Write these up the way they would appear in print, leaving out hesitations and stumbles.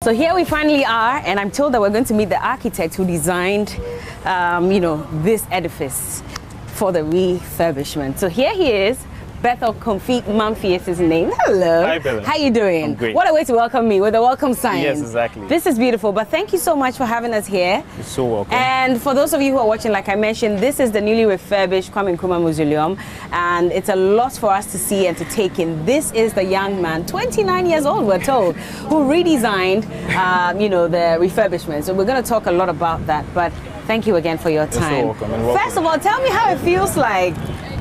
So here we finally are, and I'm told that we're going to meet the architect who designed, this edifice for the refurbishment. So here he is. Bethel Kofi Mamfi is his name. Hello. Hi, Bella. How you doing? I'm great. What a way to welcome me with a welcome sign. Yes, exactly. This is beautiful, but thank you so much for having us here. You're so welcome. And for those of you who are watching, like I mentioned, this is the newly refurbished Kwame Nkrumah Mausoleum, and it's a lot for us to see and to take in. This is the young man, 29 years old, we're told, who redesigned, the refurbishment. So we're going to talk a lot about that, but thank you again for your time. You're so welcome. First of all, tell me how it feels like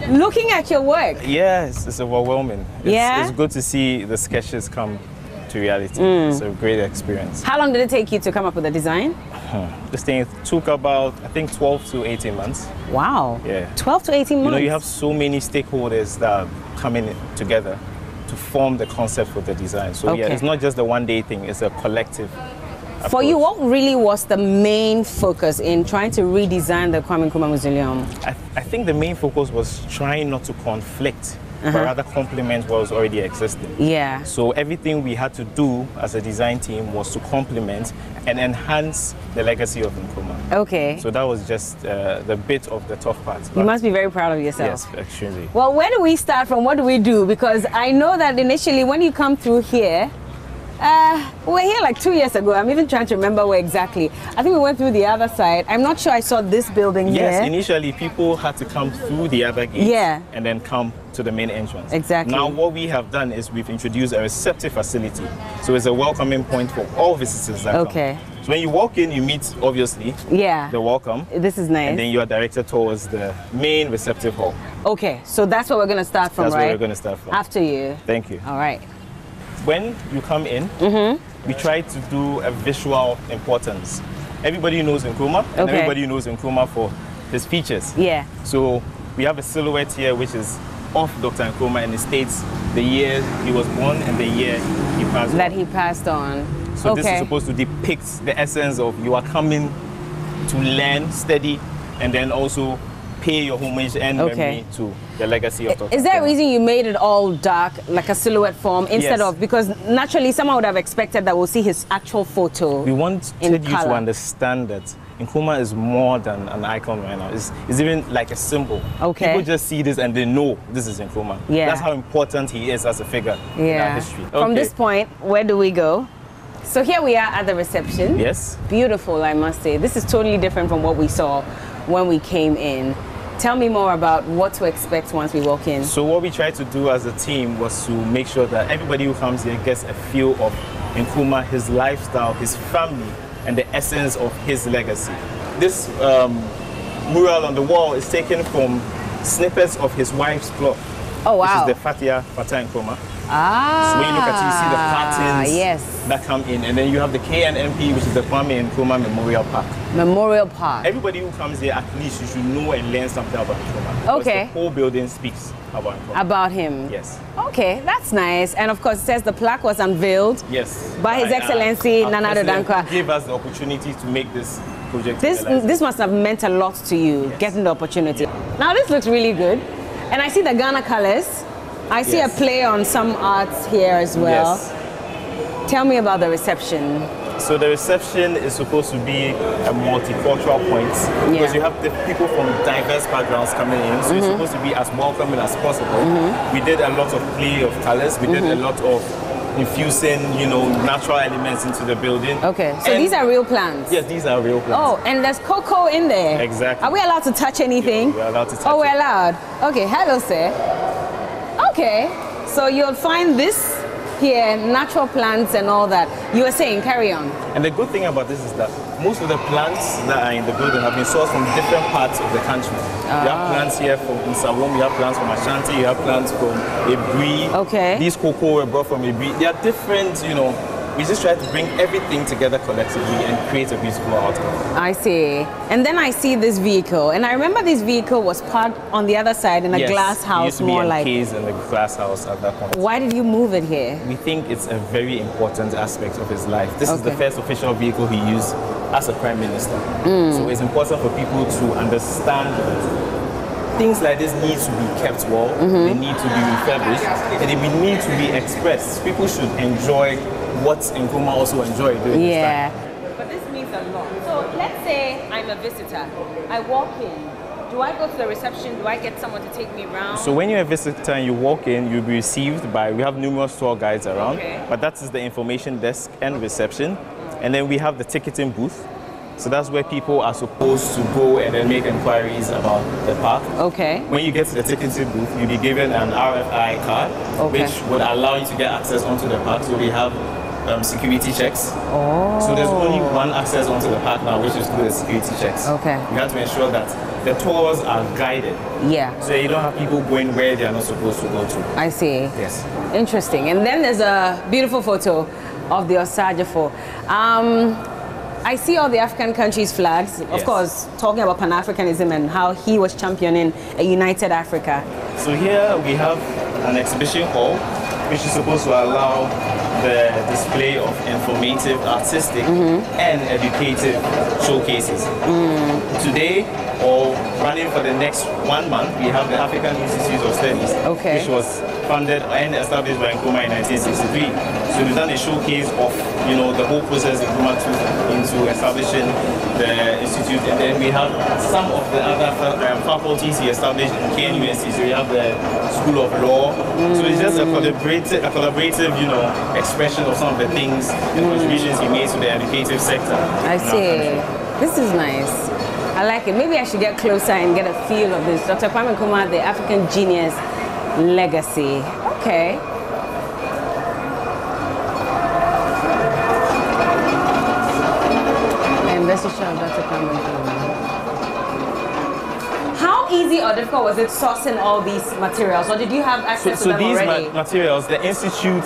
looking at your work. Yes, it's overwhelming. It's good to see the sketches come to reality. It's a great experience. How long did it take you to come up with the design? This thing took about, I think, 12 to 18 months. Wow. Yeah. 12 to 18 months. You have so many stakeholders that are coming together to form the concept for the design. So yeah, it's not just a one-day thing, it's a collective approach. For you, what really was the main focus in trying to redesign the Kwame Nkrumah Mausoleum? I think the main focus was trying not to conflict, but rather complement what was already existing. Yeah. So everything we had to do as a design team was to complement and enhance the legacy of Nkrumah. Okay. So that was just the bit of the tough part. You must be very proud of yourself. Yes, extremely. Well, where do we start from? What do we do? Because I know that initially when you come through here, we were here like 2 years ago. I'm even trying to remember where exactly. I think we went through the other side. I'm not sure I saw this building here. Yes, initially people had to come through the other gate and then come to the main entrance. Exactly. Now what we have done is we've introduced a receptive facility. So it's a welcoming point for all visitors that come. So when you walk in, you meet, obviously, the welcome. This is nice. And then you are directed towards the main receptive hall. Okay, so that's where we're going to start from, That's right? where we're going to start from. After you. Thank you. All right. When you come in, we try to do a visual importance. Everybody knows Nkrumah, and everybody knows Nkrumah for his features. Yeah. So we have a silhouette here which is of Dr. Nkrumah, and it states the year he was born and the year he passed on. That he passed on. So this is supposed to depict the essence of you are coming to learn, study, and then also pay your homage and memory to the legacy of Dr. Is there a reason you made it all dark, like a silhouette form, instead of, because naturally someone would have expected that we'll see his actual photo. We wanted you to understand that Nkrumah is more than an icon right now. It's even like a symbol. People just see this and they know this is Nkrumah. That's how important he is as a figure in our history. From this point, where do we go? So here we are at the reception. Yes. Beautiful, I must say. This is totally different from what we saw when we came in. Tell me more about what to expect once we walk in. So what we tried to do as a team was to make sure that everybody who comes here gets a feel of Nkrumah, his lifestyle, his family, and the essence of his legacy. This mural on the wall is taken from snippets of his wife's plot. Oh, wow. Which is the Fatah Nkrumah. So when you look at it, you see the patterns that come in. And then you have the KNMP, which is the Kwame Nkrumah Memorial Park. Memorial Park. Everybody who comes here, at least you should know and learn something about Nkrumah. The whole building speaks about Nkrumah. About him. Yes. Okay, that's nice. And of course, it says the plaque was unveiled by His Excellency Nana Addo Dankwa. Gave us the opportunity to make this project. This must have meant a lot to you, getting the opportunity. Now this looks really good. And I see the Ghana colors. I see a play on some arts here as well. Tell me about the reception. So the reception is supposed to be a multicultural point because you have the people from diverse backgrounds coming in. So it's supposed to be as welcoming as possible. We did a lot of play of colors. We did a lot of infusing, natural elements into the building. Okay, so these are real plants? Yes, these are real plants. Oh, and there's cocoa in there? Exactly. Are we allowed to touch anything? Yeah, we're allowed to touch we're allowed. Okay, hello, sir. Okay, so you'll find this here, natural plants and all that. You were saying, carry on. And the good thing about this is that most of the plants that are in the building have been sourced from different parts of the country. You have plants here from Nsawam, you have plants from Ashanti, you have plants from Ebri. Okay. These cocoa were brought from Ebri. They are different, we just try to bring everything together collectively and create a beautiful outcome. I see. And then I see this vehicle. And I remember this vehicle was parked on the other side in a glass house. It used to be encased in the glass house at that point. Why did you move it here? We think it's a very important aspect of his life. This is the first official vehicle he used as a prime minister. So it's important for people to understand that things like this need to be kept well, they need to be refurbished, and they need to be expressed. People should enjoy what Nkrumah also enjoyed during his time. But this means a lot. So let's say I'm a visitor. I walk in. Do I go to the reception? Do I get someone to take me around? So when you're a visitor and you walk in, you'll be received by, we have numerous tour guides around, but that is the information desk and reception. And then we have the ticketing booth. So that's where people are supposed to go and then make inquiries about the park. When you get to the ticketing booth, you'll be given an RFI card, which would allow you to get access onto the park. So we have security checks. So there's only one access onto the park now, which is through the security checks. You have to ensure that the tours are guided. So you don't have people going where they are not supposed to go to. I see. Yes. Interesting. And then there's a beautiful photo of the Osajafo. I see all the African countries' flags. Of course, talking about Pan-Africanism and how he was championing a united Africa. So here we have an exhibition hall, which is supposed to allow the display of informative, artistic, and educative showcases. Today, or running for the next 1 month, we have the African Institute of Studies, which was funded and established by Nkrumah in 1963. So we've done a showcase of, you know, the whole process Nkrumah took into establishing the institute, and then we have some of the other faculties he established in KNUST. So we have the School of Law. So it's just a collaborative, you know, expression of some of the things, the contributions he made to the educative sector. I see. This is nice. I like it. Maybe I should get closer and get a feel of this. Dr. Kwame Nkrumah, the African Genius Legacy. Okay. Investiture of Dr. Kwame Nkrumah. How easy or difficult was it sourcing all these materials, or did you have access to them already? So these materials, the institute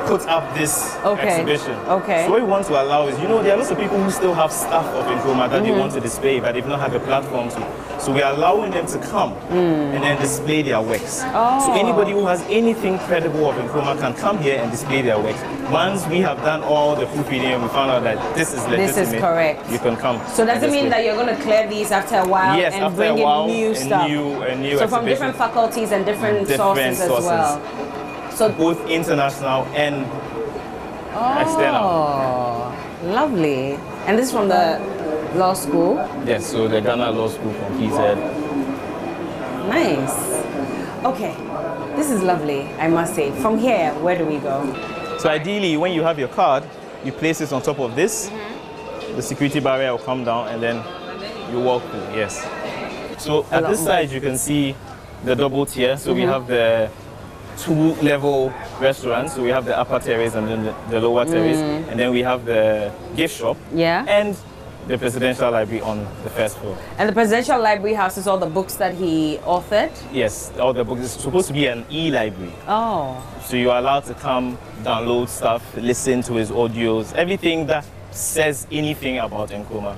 put up this exhibition. So what we want to allow is, you know, there are lots of people who still have stuff of Nkrumah that they want to display, but they've not had the platform to. So we're allowing them to come and then display their works. So anybody who has anything credible of Nkrumah can come here and display their works. Once we have done all the proofreading and we found out that this is legitimate, this is correct, you can come. So does it mean that you're going to clear these after a while and bring in new stuff? So from different faculties and different sources as well? So both international and external. Lovely. And this is from the law school? Yes, so the Ghana Law School from PZ. Nice. Okay, this is lovely, I must say. From here, where do we go? So ideally, when you have your card, you place it on top of this. The security barrier will come down and then you walk through, yes. So at this side, you can see the double tier. So we have the two-level restaurants. So we have the upper terrace and then the lower terrace. And then we have the gift shop and the presidential library on the first floor. And the presidential library houses all the books that he authored? Yes, all the books. It's supposed to be an e-library. So you're allowed to come, download stuff, listen to his audios, everything that says anything about Nkrumah,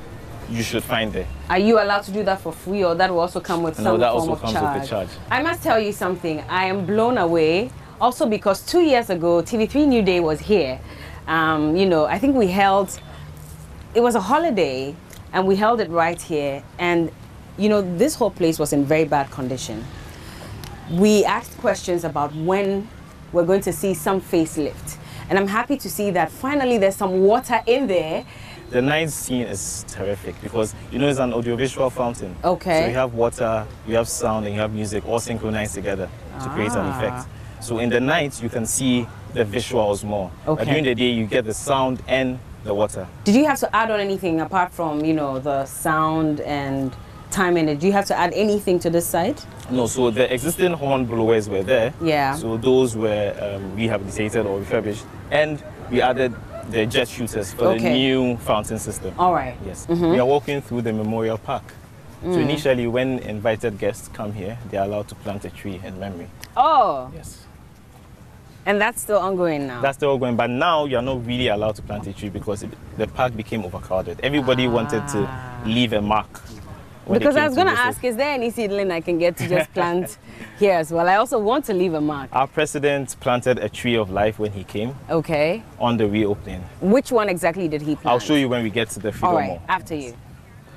you should find there. Are you allowed to do that for free, or that will also come with some form of charge? No, that also comes with a charge. I must tell you something. I am blown away. Also because 2 years ago, TV3 New Day was here. You know, I think we held, it was a holiday, and we held it right here. And, you know, this whole place was in very bad condition. We asked questions about when we're going to see some facelift. And I'm happy to see that finally there's some water in there. The night scene is terrific because, you know, it's an audiovisual fountain. So you have water, you have sound, and you have music all synchronized together to create an effect. So in the night, you can see the visuals more. But during the day, you get the sound and the water. Did you have to add on anything apart from, you know, the sound and timing it? Do you have to add anything to this site? No, so the existing horn blowers were there. So those were rehabilitated or refurbished. And we added the jet shooters for the new fountain system. Yes. We are walking through the Memorial Park. So initially, when invited guests come here, they are allowed to plant a tree in memory. Yes. And that's still ongoing now? That's still ongoing, but now you're not really allowed to plant a tree because the park became overcrowded. Everybody wanted to leave a mark. Because I was going to ask, is there any seedling I can get to just plant here as well? I also want to leave a mark. Our president planted a tree of life when he came. On the reopening. Which one exactly did he plant? I'll show you when we get to the Freedom Mall. After you.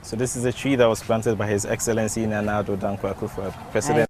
So this is a tree that was planted by His Excellency Nana Addo Dankwa Akufo-Addo, President.